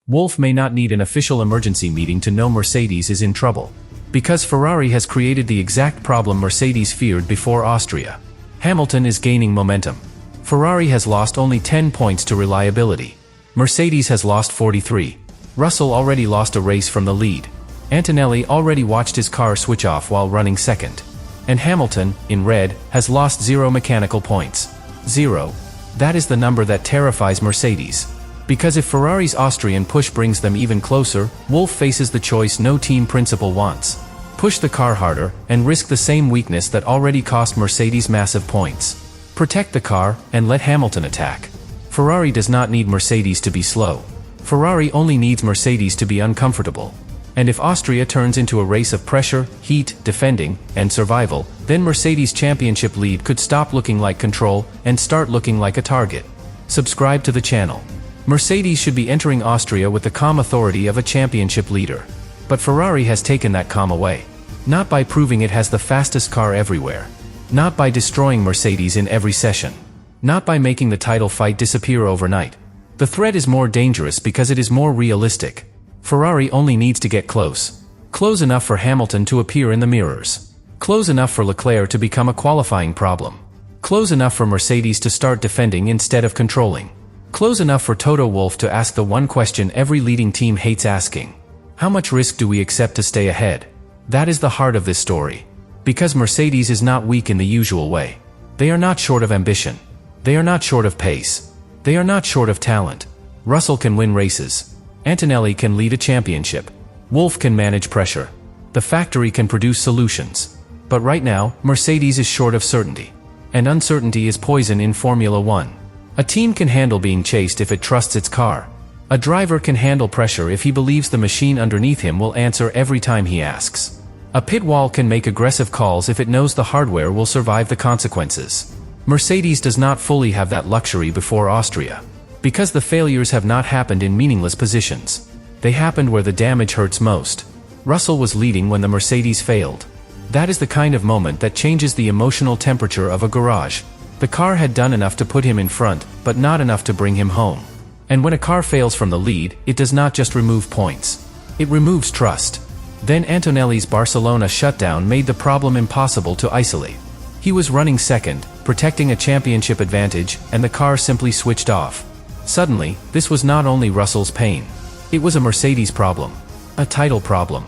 Wolff may not need an official emergency meeting to know Mercedes is in trouble. Because Ferrari has created the exact problem Mercedes feared before Austria. Hamilton is gaining momentum. Ferrari has lost only 10 points to reliability. Mercedes has lost 43. Russell already lost a race from the lead. Antonelli already watched his car switch off while running second. And Hamilton, in red, has lost 0 mechanical points. 0. That is the number that terrifies Mercedes. Because if Ferrari's Austrian push brings them even closer, Wolff faces the choice no team principal wants. Push the car harder, and risk the same weakness that already cost Mercedes massive points. Protect the car, and let Hamilton attack. Ferrari does not need Mercedes to be slow. Ferrari only needs Mercedes to be uncomfortable. And if Austria turns into a race of pressure, heat, defending, and survival, then Mercedes' championship lead could stop looking like control and start looking like a target. Subscribe to the channel. Mercedes should be entering Austria with the calm authority of a championship leader. But Ferrari has taken that calm away. Not by proving it has the fastest car everywhere. Not by destroying Mercedes in every session. Not by making the title fight disappear overnight. The threat is more dangerous because it is more realistic. Ferrari only needs to get close. Close enough for Hamilton to appear in the mirrors. Close enough for Leclerc to become a qualifying problem. Close enough for Mercedes to start defending instead of controlling. Close enough for Toto Wolff to ask the one question every leading team hates asking. How much risk do we accept to stay ahead? That is the heart of this story. Because Mercedes is not weak in the usual way. They are not short of ambition. They are not short of pace. They are not short of talent. Russell can win races. Antonelli can lead a championship. Wolff can manage pressure. The factory can produce solutions. But right now, Mercedes is short of certainty. And uncertainty is poison in Formula 1. A team can handle being chased if it trusts its car. A driver can handle pressure if he believes the machine underneath him will answer every time he asks. A pit wall can make aggressive calls if it knows the hardware will survive the consequences. Mercedes does not fully have that luxury before Austria. Because the failures have not happened in meaningless positions. They happened where the damage hurts most. Russell was leading when the Mercedes failed. That is the kind of moment that changes the emotional temperature of a garage. The car had done enough to put him in front, but not enough to bring him home. And when a car fails from the lead, it does not just remove points. It removes trust. Then Antonelli's Barcelona shutdown made the problem impossible to isolate. He was running second, protecting a championship advantage, and the car simply switched off. Suddenly, this was not only Russell's pain. It was a Mercedes problem. A title problem.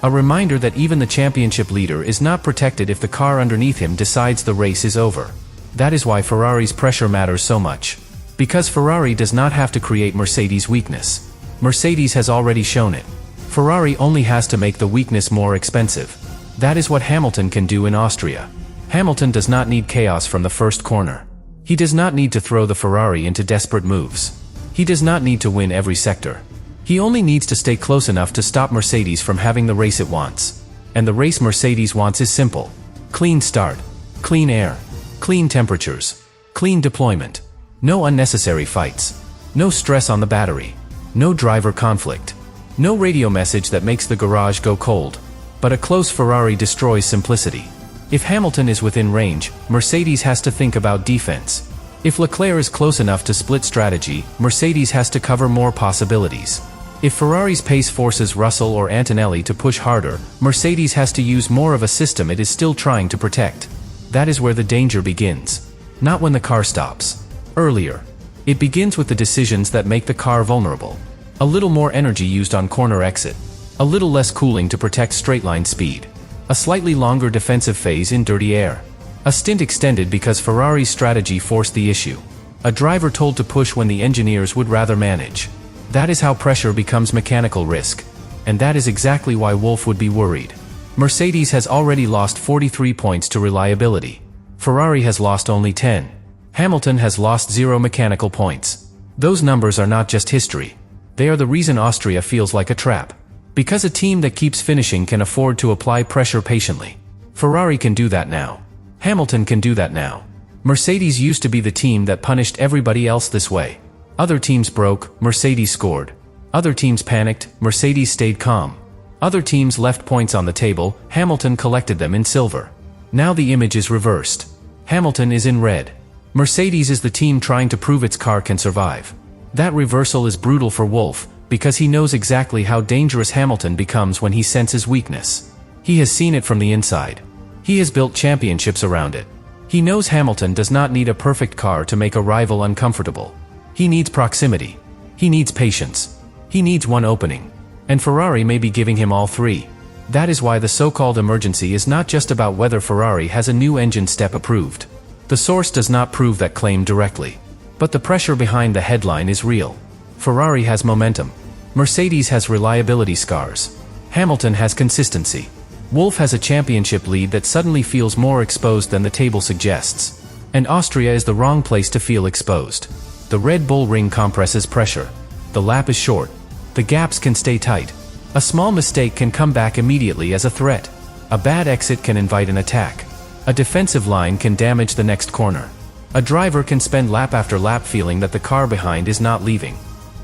A reminder that even the championship leader is not protected if the car underneath him decides the race is over. That is why Ferrari's pressure matters so much. Because Ferrari does not have to create Mercedes' weakness. Mercedes has already shown it. Ferrari only has to make the weakness more expensive. That is what Hamilton can do in Austria. Hamilton does not need chaos from the first corner. He does not need to throw the Ferrari into desperate moves. He does not need to win every sector. He only needs to stay close enough to stop Mercedes from having the race it wants. And the race Mercedes wants is simple. Clean start. Clean air. Clean temperatures. Clean deployment. No unnecessary fights. No stress on the battery. No driver conflict. No radio message that makes the garage go cold. But a close Ferrari destroys simplicity. If Hamilton is within range, Mercedes has to think about defense. If Leclerc is close enough to split strategy, Mercedes has to cover more possibilities. If Ferrari's pace forces Russell or Antonelli to push harder, Mercedes has to use more of a system it is still trying to protect. That is where the danger begins. Not when the car stops. Earlier. It begins with the decisions that make the car vulnerable. A little more energy used on corner exit. A little less cooling to protect straight-line speed. A slightly longer defensive phase in dirty air. A stint extended because Ferrari's strategy forced the issue. A driver told to push when the engineers would rather manage. That is how pressure becomes mechanical risk. And that is exactly why Wolff would be worried. Mercedes has already lost 43 points to reliability. Ferrari has lost only 10. Hamilton has lost 0 mechanical points. Those numbers are not just history. They are the reason Austria feels like a trap. Because a team that keeps finishing can afford to apply pressure patiently. Ferrari can do that now. Hamilton can do that now. Mercedes used to be the team that punished everybody else this way. Other teams broke, Mercedes scored. Other teams panicked, Mercedes stayed calm. Other teams left points on the table, Hamilton collected them in silver. Now the image is reversed. Hamilton is in red. Mercedes is the team trying to prove its car can survive. That reversal is brutal for Wolff, because he knows exactly how dangerous Hamilton becomes when he senses weakness. He has seen it from the inside. He has built championships around it. He knows Hamilton does not need a perfect car to make a rival uncomfortable. He needs proximity. He needs patience. He needs one opening. And Ferrari may be giving him all three. That is why the so-called emergency is not just about whether Ferrari has a new engine step approved. The source does not prove that claim directly. But the pressure behind the headline is real. Ferrari has momentum. Mercedes has reliability scars. Hamilton has consistency. Wolff has a championship lead that suddenly feels more exposed than the table suggests. And Austria is the wrong place to feel exposed. The Red Bull ring compresses pressure. The lap is short. The gaps can stay tight. A small mistake can come back immediately as a threat. A bad exit can invite an attack. A defensive line can damage the next corner. A driver can spend lap after lap feeling that the car behind is not leaving.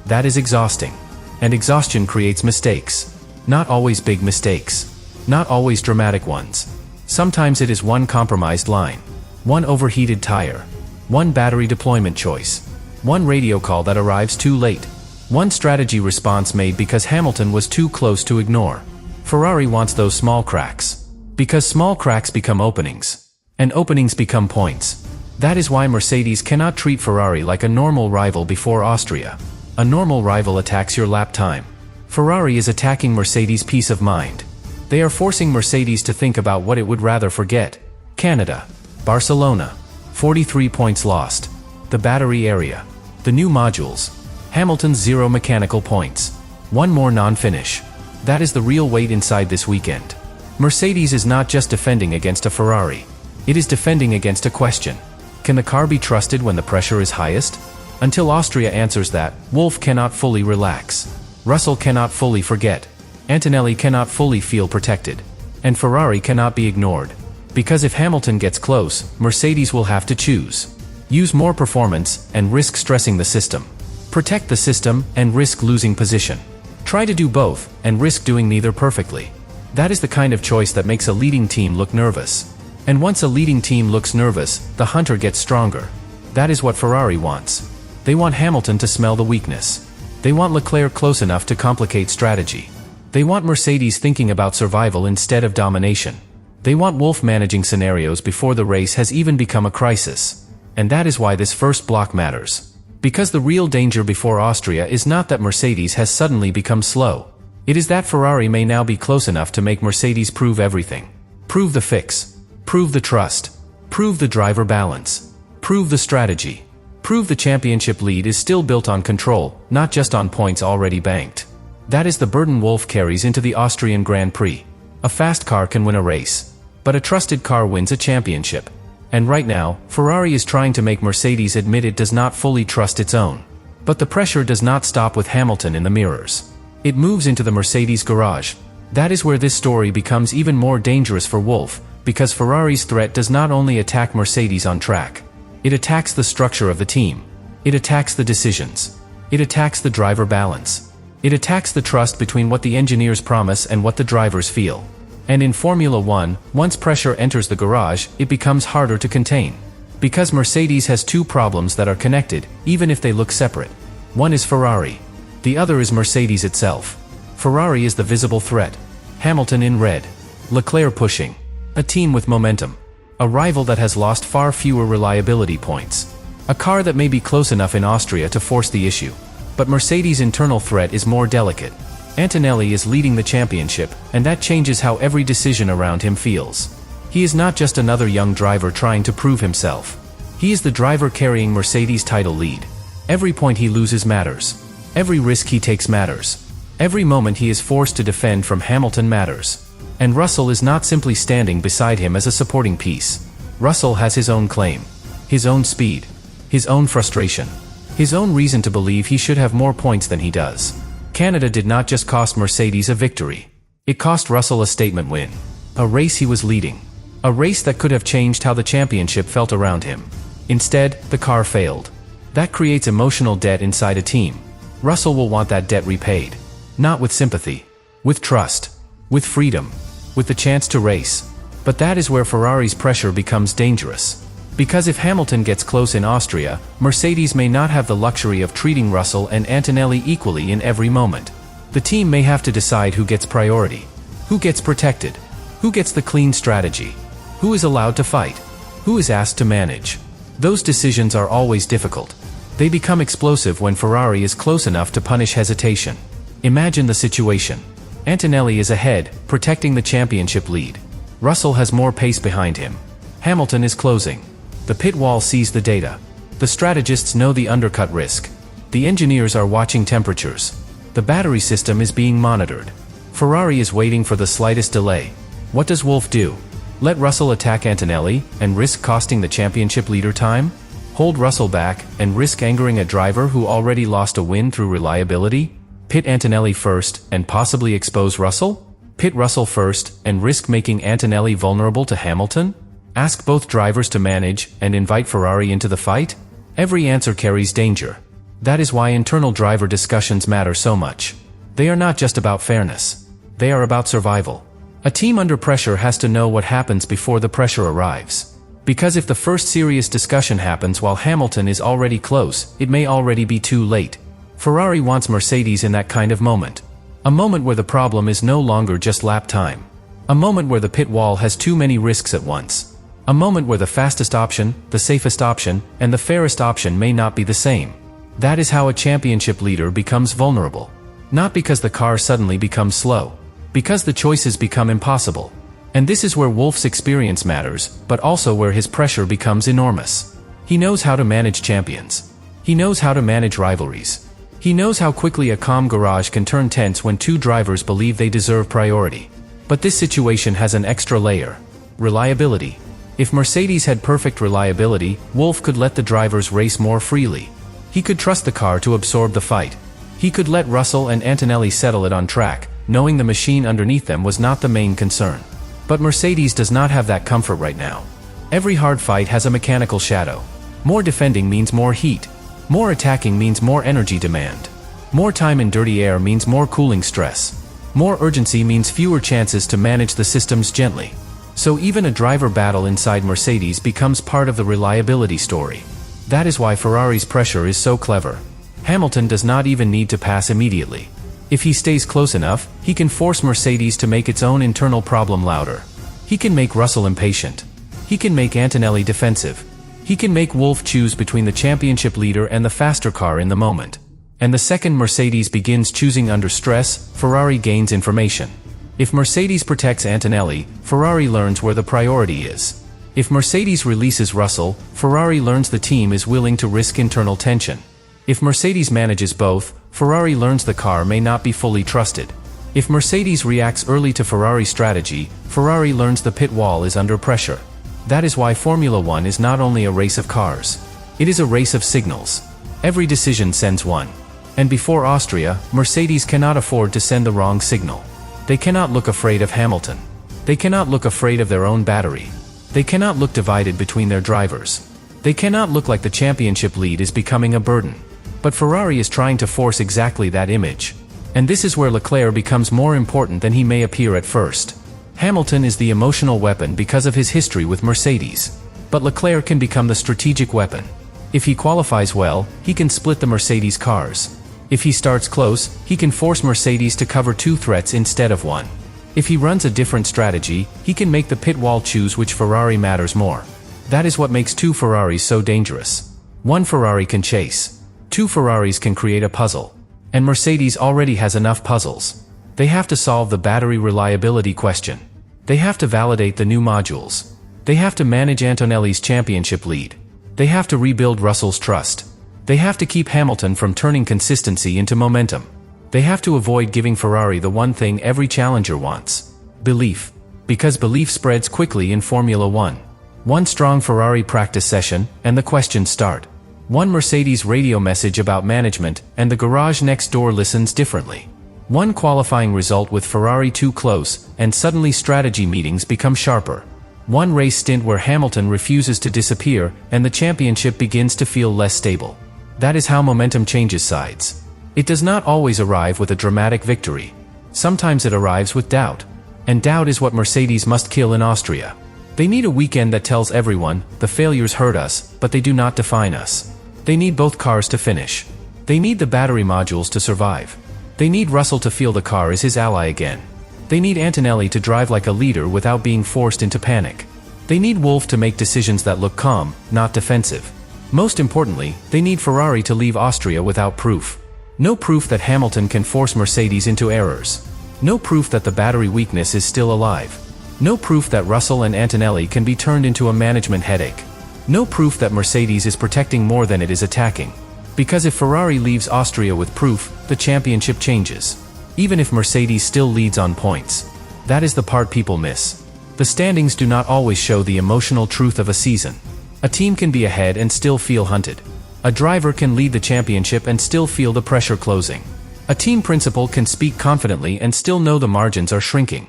That is exhausting. And exhaustion creates mistakes. Not always big mistakes. Not always dramatic ones. Sometimes it is one compromised line. One overheated tire. One battery deployment choice. One radio call that arrives too late. One strategy response made because Hamilton was too close to ignore. Ferrari wants those small cracks. Because small cracks become openings. And openings become points. That is why Mercedes cannot treat Ferrari like a normal rival before Austria. A normal rival attacks your lap time. Ferrari is attacking Mercedes' peace of mind. They are forcing Mercedes to think about what it would rather forget. Canada. Barcelona. 43 points lost. The battery area. The new modules. Hamilton's 0 mechanical points. One more non-finish. That is the real weight inside this weekend. Mercedes is not just defending against a Ferrari. It is defending against a question. Can the car be trusted when the pressure is highest? Until Austria answers that, Wolff cannot fully relax. Russell cannot fully forget. Antonelli cannot fully feel protected. And Ferrari cannot be ignored. Because if Hamilton gets close, Mercedes will have to choose. Use more performance and risk stressing the system. Protect the system and risk losing position. Try to do both and risk doing neither perfectly. That is the kind of choice that makes a leading team look nervous. And once a leading team looks nervous, the hunter gets stronger. That is what Ferrari wants. They want Hamilton to smell the weakness. They want Leclerc close enough to complicate strategy. They want Mercedes thinking about survival instead of domination. They want Wolff managing scenarios before the race has even become a crisis. And that is why this first block matters. Because the real danger before Austria is not that Mercedes has suddenly become slow. It is that Ferrari may now be close enough to make Mercedes prove everything. Prove the fix. Prove the trust. Prove the driver balance. Prove the strategy. Prove the championship lead is still built on control, not just on points already banked. That is the burden Wolff carries into the Austrian Grand Prix. A fast car can win a race. But a trusted car wins a championship. And right now, Ferrari is trying to make Mercedes admit it does not fully trust its own. But the pressure does not stop with Hamilton in the mirrors. It moves into the Mercedes garage. That is where this story becomes even more dangerous for Wolff, because Ferrari's threat does not only attack Mercedes on track. It attacks the structure of the team. It attacks the decisions. It attacks the driver balance. It attacks the trust between what the engineers promise and what the drivers feel. And in Formula 1, once pressure enters the garage, it becomes harder to contain. Because Mercedes has two problems that are connected, even if they look separate. One is Ferrari. The other is Mercedes itself. Ferrari is the visible threat. Hamilton in red. Leclerc pushing. A team with momentum. A rival that has lost far fewer reliability points. A car that may be close enough in Austria to force the issue. But Mercedes' internal threat is more delicate. Antonelli is leading the championship, and that changes how every decision around him feels. He is not just another young driver trying to prove himself. He is the driver carrying Mercedes' title lead. Every point he loses matters. Every risk he takes matters. Every moment he is forced to defend from Hamilton matters. And Russell is not simply standing beside him as a supporting piece. Russell has his own claim. His own speed. His own frustration. His own reason to believe he should have more points than he does. Canada did not just cost Mercedes a victory. It cost Russell a statement win. A race he was leading. A race that could have changed how the championship felt around him. Instead, the car failed. That creates emotional debt inside a team. Russell will want that debt repaid. Not with sympathy. With trust. With freedom. With the chance to race. But that is where Ferrari's pressure becomes dangerous. Because if Hamilton gets close in Austria, Mercedes may not have the luxury of treating Russell and Antonelli equally in every moment. The team may have to decide who gets priority, who gets protected, who gets the clean strategy, who is allowed to fight, who is asked to manage. Those decisions are always difficult. They become explosive when Ferrari is close enough to punish hesitation. Imagine the situation. Antonelli is ahead, protecting the championship lead. Russell has more pace behind him. Hamilton is closing. The pit wall sees the data. The strategists know the undercut risk. The engineers are watching temperatures. The battery system is being monitored. Ferrari is waiting for the slightest delay. What does Wolff do? Let Russell attack Antonelli and risk costing the championship leader time? Hold Russell back and risk angering a driver who already lost a win through reliability? Pit Antonelli first and possibly expose Russell? Pit Russell first and risk making Antonelli vulnerable to Hamilton? Ask both drivers to manage and invite Ferrari into the fight? Every answer carries danger. That is why internal driver discussions matter so much. They are not just about fairness. They are about survival. A team under pressure has to know what happens before the pressure arrives. Because if the first serious discussion happens while Hamilton is already close, it may already be too late. Ferrari wants Mercedes in that kind of moment. A moment where the problem is no longer just lap time. A moment where the pit wall has too many risks at once. A moment where the fastest option, the safest option, and the fairest option may not be the same. That is how a championship leader becomes vulnerable. Not because the car suddenly becomes slow. Because the choices become impossible. And this is where Wolff's experience matters, but also where his pressure becomes enormous. He knows how to manage champions. He knows how to manage rivalries. He knows how quickly a calm garage can turn tense when two drivers believe they deserve priority. But this situation has an extra layer. Reliability. If Mercedes had perfect reliability, Wolff could let the drivers race more freely. He could trust the car to absorb the fight. He could let Russell and Antonelli settle it on track, knowing the machine underneath them was not the main concern. But Mercedes does not have that comfort right now. Every hard fight has a mechanical shadow. More defending means more heat. More attacking means more energy demand. More time in dirty air means more cooling stress. More urgency means fewer chances to manage the systems gently. So even a driver battle inside Mercedes becomes part of the reliability story. That is why Ferrari's pressure is so clever. Hamilton does not even need to pass immediately. If he stays close enough, he can force Mercedes to make its own internal problem louder. He can make Russell impatient. He can make Antonelli defensive. He can make Wolff choose between the championship leader and the faster car in the moment. And the second Mercedes begins choosing under stress, Ferrari gains information. If Mercedes protects Antonelli, Ferrari learns where the priority is. If Mercedes releases Russell, Ferrari learns the team is willing to risk internal tension. If Mercedes manages both, Ferrari learns the car may not be fully trusted. If Mercedes reacts early to Ferrari's strategy, Ferrari learns the pit wall is under pressure. That is why Formula One is not only a race of cars. It is a race of signals. Every decision sends one. And before Austria, Mercedes cannot afford to send the wrong signal. They cannot look afraid of Hamilton. They cannot look afraid of their own battery. They cannot look divided between their drivers. They cannot look like the championship lead is becoming a burden. But Ferrari is trying to force exactly that image. And this is where Leclerc becomes more important than he may appear at first. Hamilton is the emotional weapon because of his history with Mercedes. But Leclerc can become the strategic weapon. If he qualifies well, he can split the Mercedes cars. If he starts close, he can force Mercedes to cover two threats instead of one. If he runs a different strategy, he can make the pit wall choose which Ferrari matters more. That is what makes two Ferraris so dangerous. One Ferrari can chase. Two Ferraris can create a puzzle. And Mercedes already has enough puzzles. They have to solve the battery reliability question. They have to validate the new modules. They have to manage Antonelli's championship lead. They have to rebuild Russell's trust. They have to keep Hamilton from turning consistency into momentum. They have to avoid giving Ferrari the one thing every challenger wants: belief. Because belief spreads quickly in Formula One. One strong Ferrari practice session, and the questions start. One Mercedes radio message about management, and the garage next door listens differently. One qualifying result with Ferrari too close, and suddenly strategy meetings become sharper. One race stint where Hamilton refuses to disappear, and the championship begins to feel less stable. That is how momentum changes sides. It does not always arrive with a dramatic victory. Sometimes it arrives with doubt. And doubt is what Mercedes must kill in Austria. They need a weekend that tells everyone, the failures hurt us, but they do not define us. They need both cars to finish. They need the battery modules to survive. They need Russell to feel the car is his ally again. They need Antonelli to drive like a leader without being forced into panic. They need Wolff to make decisions that look calm, not defensive. Most importantly, they need Ferrari to leave Austria without proof. No proof that Hamilton can force Mercedes into errors. No proof that the battery weakness is still alive. No proof that Russell and Antonelli can be turned into a management headache. No proof that Mercedes is protecting more than it is attacking. Because if Ferrari leaves Austria with proof, the championship changes. Even if Mercedes still leads on points. That is the part people miss. The standings do not always show the emotional truth of a season. A team can be ahead and still feel hunted. A driver can lead the championship and still feel the pressure closing. A team principal can speak confidently and still know the margins are shrinking.